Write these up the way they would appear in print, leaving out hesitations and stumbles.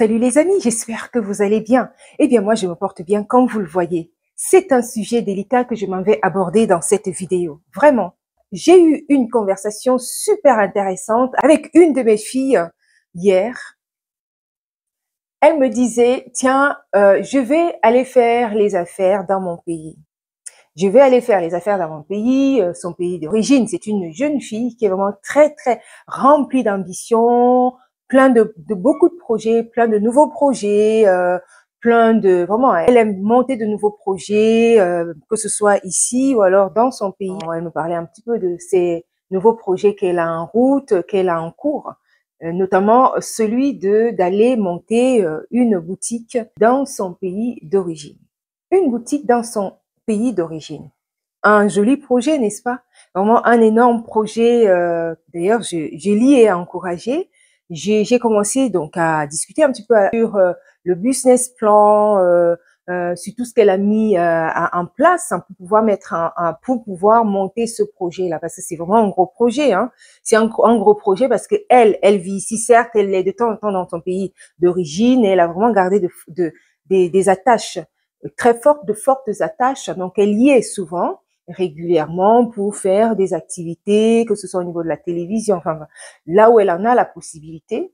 Salut les amis, j'espère que vous allez bien. Eh bien moi je me porte bien comme vous le voyez. C'est un sujet délicat que je m'en vais aborder dans cette vidéo. Vraiment. J'ai eu une conversation super intéressante avec une de mes filles hier. Elle me disait, tiens, je vais aller faire les affaires dans mon pays. Je vais aller faire les affaires dans mon pays, son pays d'origine. C'est une jeune fille qui est vraiment très, très remplie d'ambition, plein de beaucoup de projets, plein de nouveaux projets, vraiment, elle aime monter de nouveaux projets, que ce soit ici ou alors dans son pays. Elle me parlait un petit peu de ces nouveaux projets qu'elle a en route, qu'elle a en cours, notamment celui d'aller monter une boutique dans son pays d'origine. Une boutique dans son pays d'origine. Un joli projet, n'est-ce pas? Vraiment un énorme projet. D'ailleurs, j'ai lié et encouragé. J'ai commencé donc à discuter un petit peu sur le business plan, sur tout ce qu'elle a mis en place pour pouvoir pour pouvoir monter ce projet-là, parce que c'est vraiment un gros projet. Hein. C'est un gros projet parce que elle vit ici, certes, elle est de temps en temps dans son pays d'origine, et elle a vraiment gardé des attaches très fortes, de fortes attaches. Donc, elle y est souvent, régulièrement, pour faire des activités, que ce soit au niveau de la télévision, enfin, là où elle en a la possibilité.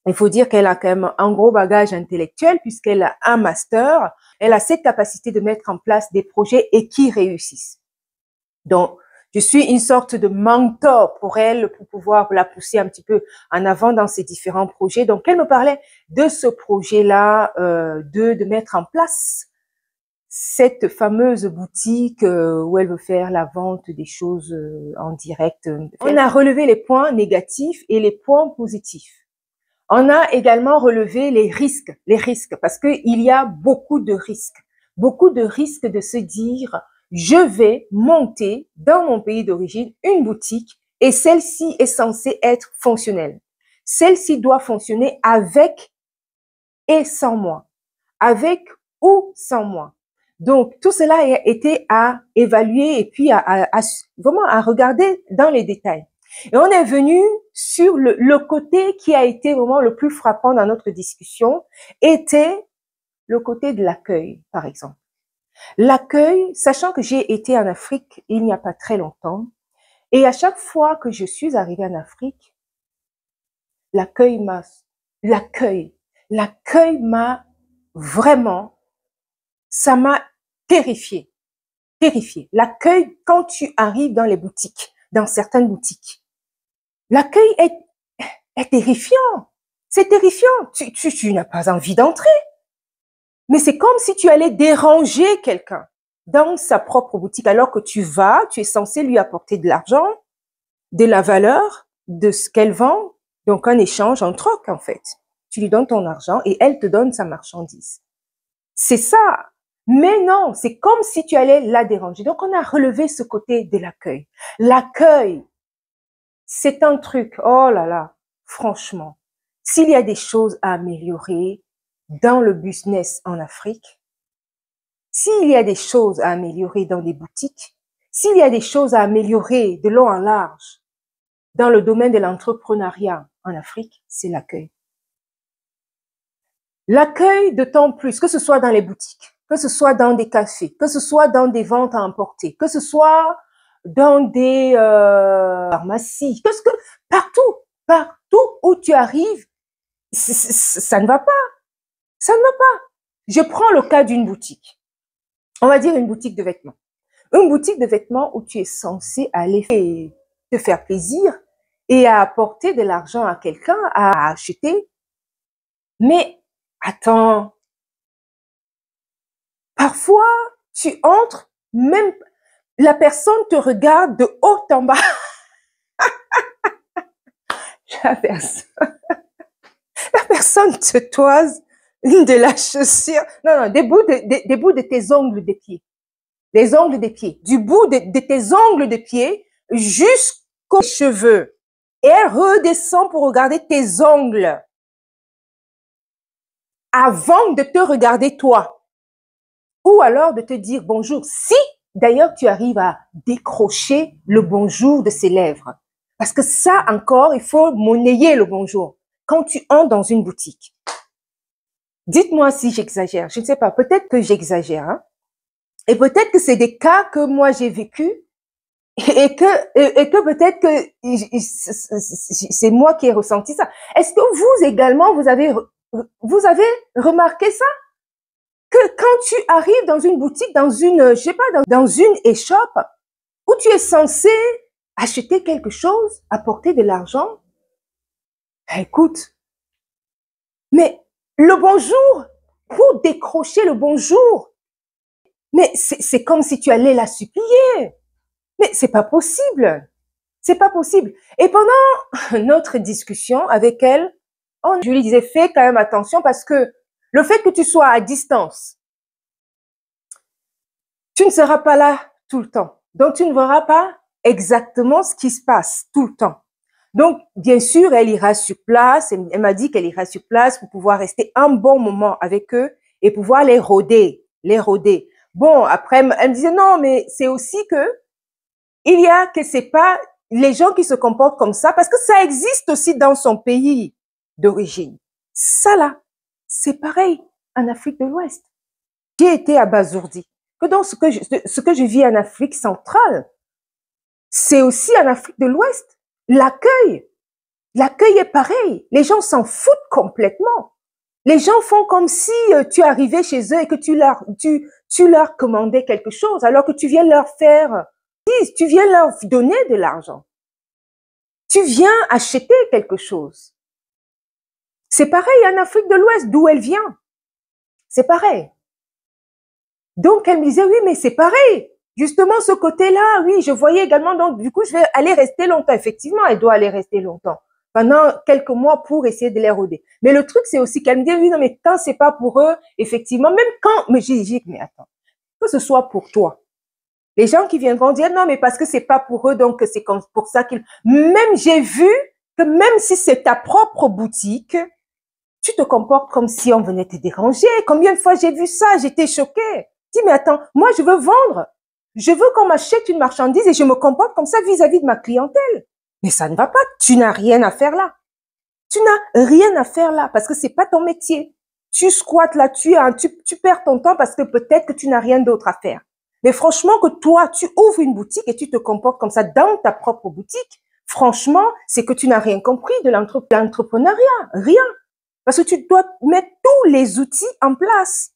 Il faut dire qu'elle a quand même un gros bagage intellectuel puisqu'elle a un master. Elle a cette capacité de mettre en place des projets et qui réussissent. Donc, je suis une sorte de mentor pour elle, pour pouvoir la pousser un petit peu en avant dans ses différents projets. Donc, elle me parlait de ce projet-là, de mettre en place cette fameuse boutique où elle veut faire la vente des choses en direct. On a relevé les points négatifs et les points positifs. On a également relevé les risques, parce qu'il y a beaucoup de risques de se dire, je vais monter dans mon pays d'origine une boutique et celle-ci est censée être fonctionnelle. Celle-ci doit fonctionner avec et sans moi, avec ou sans moi. Donc, tout cela a été à évaluer et puis vraiment à regarder dans les détails. Et on est venu sur le côté qui a été vraiment le plus frappant dans notre discussion, était le côté de l'accueil, par exemple. L'accueil, sachant que j'ai été en Afrique il n'y a pas très longtemps, et à chaque fois que je suis arrivée en Afrique, l'accueil m'a vraiment, ça m'a terrifiée. L'accueil, quand tu arrives dans les boutiques, dans certaines boutiques, l'accueil est terrifiant. C'est terrifiant. Tu n'as pas envie d'entrer. Mais c'est comme si tu allais déranger quelqu'un dans sa propre boutique, alors que tu es censé lui apporter de l'argent, de la valeur, de ce qu'elle vend. Donc, un échange, un troc, en fait. Tu lui donnes ton argent et elle te donne sa marchandise. C'est ça. Mais non, c'est comme si tu allais la déranger. Donc, on a relevé ce côté de l'accueil. L'accueil, c'est un truc, oh là là, franchement, s'il y a des choses à améliorer dans le business en Afrique, s'il y a des choses à améliorer dans des boutiques, s'il y a des choses à améliorer de long en large dans le domaine de l'entrepreneuriat en Afrique, c'est l'accueil. L'accueil d'autant plus, que ce soit dans les boutiques, que ce soit dans des cafés, que ce soit dans des ventes à emporter, que ce soit dans des pharmacies, partout où tu arrives, ça ne va pas. Ça ne va pas. Je prends le cas d'une boutique. On va dire une boutique de vêtements. Une boutique de vêtements où tu es censé aller te faire plaisir et à apporter de l'argent à quelqu'un, à acheter. Mais attends, parfois, tu entres, même la personne te regarde de haut en bas. La personne te toise de la chaussure. Non, des bouts de tes ongles des pieds. Les ongles des pieds. Du bout de tes ongles de pied jusqu'aux cheveux. Et elle redescend pour regarder tes ongles. Avant de te regarder toi. Ou alors de te dire bonjour. Si, d'ailleurs, tu arrives à décrocher le bonjour de ses lèvres. Parce que ça encore, il faut monnayer le bonjour. Quand tu entres dans une boutique, Dites-moi si j'exagère. Je ne sais pas, peut-être que j'exagère, hein. Et peut-être que c'est des cas que moi j'ai vécu et que peut-être que c'est moi qui ai ressenti ça. Est-ce que vous également, vous avez remarqué ça? Que quand tu arrives dans une boutique, dans une, je sais pas, dans une échoppe, où tu es censé acheter quelque chose, apporter de l'argent, écoute, mais le bonjour, pour décrocher le bonjour, mais c'est comme si tu allais la supplier. Mais c'est pas possible. C'est pas possible. Et pendant notre discussion avec elle, je lui disais, fais quand même attention parce que le fait que tu sois à distance, tu ne seras pas là tout le temps. Donc, tu ne verras pas exactement ce qui se passe tout le temps. Donc, bien sûr, elle ira sur place. Elle m'a dit qu'elle ira sur place pour pouvoir rester un bon moment avec eux et pouvoir les rôder, les rôder. Bon, après, elle me disait non, mais c'est aussi que il y a que c'est pas les gens qui se comportent comme ça parce que ça existe aussi dans son pays d'origine. Ça là, c'est pareil en Afrique de l'Ouest. J'ai été abasourdie que dans ce que je vis en Afrique centrale, c'est aussi en Afrique de l'Ouest. L'accueil est pareil. Les gens s'en foutent complètement. Les gens font comme si tu arrivais chez eux et que tu leur commandais quelque chose alors que tu viens leur faire, tu viens leur donner de l'argent. Tu viens acheter quelque chose. C'est pareil en Afrique de l'Ouest, d'où elle vient. C'est pareil. Donc, elle me disait, oui, mais c'est pareil. Justement, ce côté-là, oui, je voyais également, donc, du coup, je vais aller rester longtemps. Effectivement, elle doit aller rester longtemps. Pendant quelques mois pour essayer de les rôder. Mais le truc, c'est aussi qu'elle me dit, oui, non, mais quand c'est pas pour eux, effectivement, même quand, mais j'ai dit, mais attends, que ce soit pour toi. Les gens qui viendront dire, non, mais parce que c'est pas pour eux, donc c'est comme pour ça qu'ils, même j'ai vu que même si c'est ta propre boutique, tu te comportes comme si on venait te déranger. Combien de fois j'ai vu ça? J'étais choquée. Dis, mais attends, moi, je veux vendre. Je veux qu'on m'achète une marchandise et je me comporte comme ça vis-à-vis de ma clientèle. Mais ça ne va pas. Tu n'as rien à faire là. Tu n'as rien à faire là parce que c'est pas ton métier. Tu squattes là, tu perds ton temps parce que peut-être que tu n'as rien d'autre à faire. Mais franchement, que toi, tu ouvres une boutique et tu te comportes comme ça dans ta propre boutique, franchement, c'est que tu n'as rien compris de l'entrepreneuriat. Rien. Parce que tu dois mettre tous les outils en place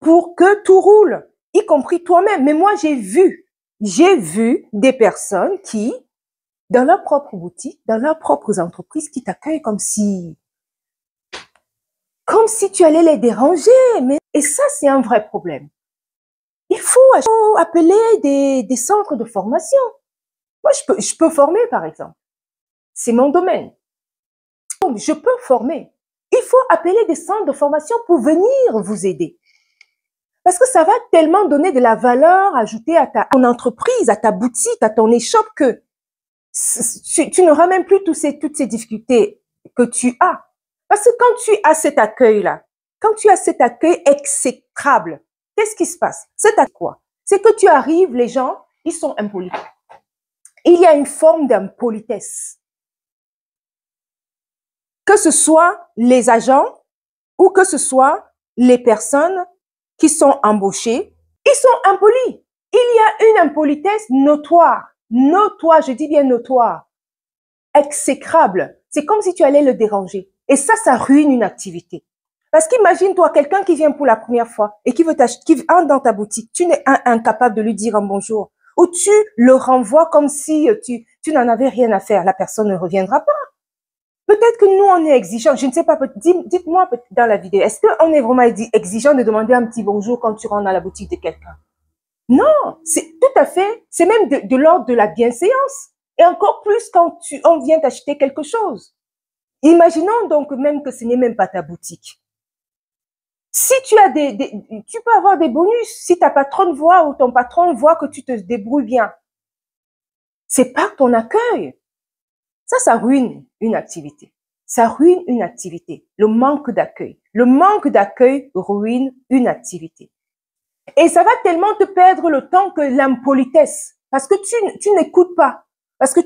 pour que tout roule, y compris toi-même. Mais moi, j'ai vu des personnes qui, dans leur propre boutique, dans leurs propres entreprises, qui t'accueillent comme si tu allais les déranger. Et ça, c'est un vrai problème. Il faut appeler des centres de formation. Moi, je peux former, par exemple. C'est mon domaine. Donc, je peux former. Il faut appeler des centres de formation pour venir vous aider. Parce que ça va tellement donner de la valeur ajoutée à ton entreprise, à ta boutique, à ton échoppe que tu n'auras même plus toutes ces difficultés que tu as. Parce que quand tu as cet accueil-là, quand tu as cet accueil exécrable, qu'est-ce qui se passe? C'est à quoi? C'est que tu arrives, les gens, ils sont impolis. Il y a une forme d'impolitesse. Que ce soit les agents ou que ce soit les personnes qui sont embauchés, ils sont impolis. Il y a une impolitesse notoire, je dis bien notoire, exécrable. C'est comme si tu allais le déranger. Et ça ruine une activité. Parce qu'imagine-toi, quelqu'un qui vient pour la première fois et qui entre dans ta boutique, tu n'es incapable de lui dire un bonjour, ou tu le renvoies comme si tu n'en avais rien à faire. La personne ne reviendra pas. Peut-être que nous, on est exigeants. Je ne sais pas. Dites-moi dans la vidéo, est-ce qu'on est vraiment exigeant de demander un petit bonjour quand tu rentres dans la boutique de quelqu'un? Non, c'est tout à fait. C'est même de l'ordre de la bienséance. Et encore plus quand on vient t'acheter quelque chose. Imaginons donc même que ce n'est même pas ta boutique. Si tu as tu peux avoir des bonus si ta patronne voit ou ton patron voit que tu te débrouilles bien. C'est pas ton accueil. Ça ruine une activité. Ça ruine une activité. Le manque d'accueil. Le manque d'accueil ruine une activité. Et ça va tellement te perdre le temps que l'impolitesse. Parce que tu n'écoutes pas. Parce que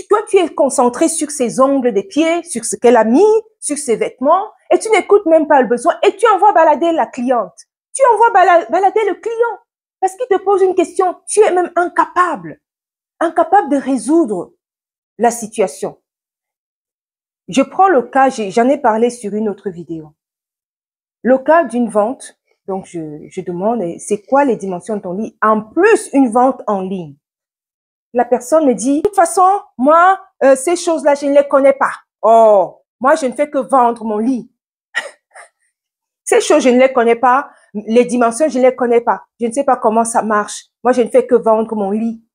toi, tu es concentré sur ses ongles des pieds, sur ce qu'elle a mis, sur ses vêtements. et tu n'écoutes même pas le besoin et tu envoies balader la cliente. Tu envoies balader le client parce qu'il te pose une question. Tu es même incapable de résoudre la situation. Je prends le cas, j'en ai parlé sur une autre vidéo. Le cas d'une vente, donc je demande, c'est quoi les dimensions de ton lit? En plus, une vente en ligne. La personne me dit, de toute façon, moi, ces choses-là, je ne les connais pas. Oh, moi, je ne fais que vendre mon lit. Ces choses, je ne les connais pas. Les dimensions, je ne les connais pas. Je ne sais pas comment ça marche. Moi, je ne fais que vendre mon lit.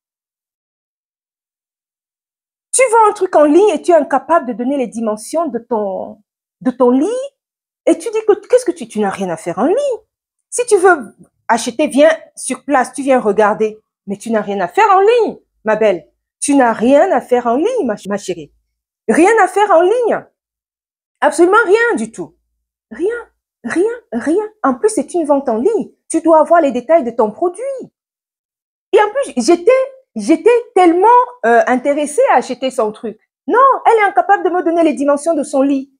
Tu vends un truc en ligne et tu es incapable de donner les dimensions de ton lit et tu dis que qu'est-ce que tu n'as rien à faire en ligne. Si tu veux acheter, viens sur place, tu viens regarder, mais tu n'as rien à faire en ligne, ma belle. Tu n'as rien à faire en ligne, ma chérie. Rien à faire en ligne. Absolument rien du tout. Rien. En plus, c'est une vente en ligne. Tu dois avoir les détails de ton produit. Et en plus, j'étais tellement intéressée à acheter son truc. Non, elle est incapable de me donner les dimensions de son lit.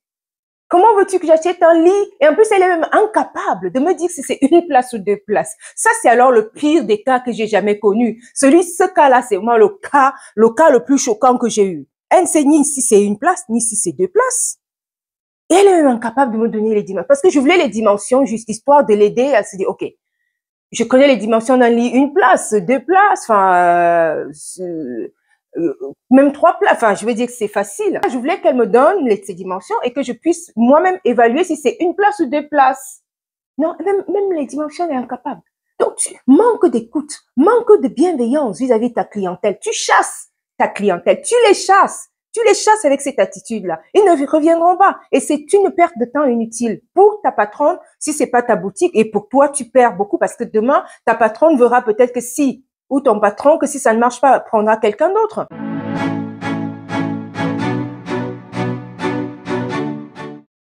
Comment veux-tu que j'achète un lit? Et en plus, elle est même incapable de me dire si c'est une place ou deux places. Ça, c'est alors le pire des cas que j'ai jamais connu. Ce cas-là, c'est moi le cas le plus choquant que j'ai eu. Elle ne sait ni si c'est une place, ni si c'est deux places. Et elle est même incapable de me donner les dimensions. Parce que je voulais les dimensions juste histoire de l'aider à se dire, OK, je connais les dimensions d'un lit, une place, deux places, enfin, même trois places. Enfin, je veux dire que c'est facile. Je voulais qu'elle me donne ces dimensions et que je puisse moi-même évaluer si c'est une place ou deux places. Non, même les dimensions, elle est incapable. Donc, tu manques d'écoute, manque de bienveillance vis-à-vis de ta clientèle. Tu chasses ta clientèle, tu les chasses. Tu les chasses avec cette attitude-là. Ils ne reviendront pas. Et c'est une perte de temps inutile pour ta patronne si c'est pas ta boutique. Et pour toi, tu perds beaucoup parce que demain, ta patronne verra peut-être que si, ou ton patron, que si ça ne marche pas, prendra quelqu'un d'autre.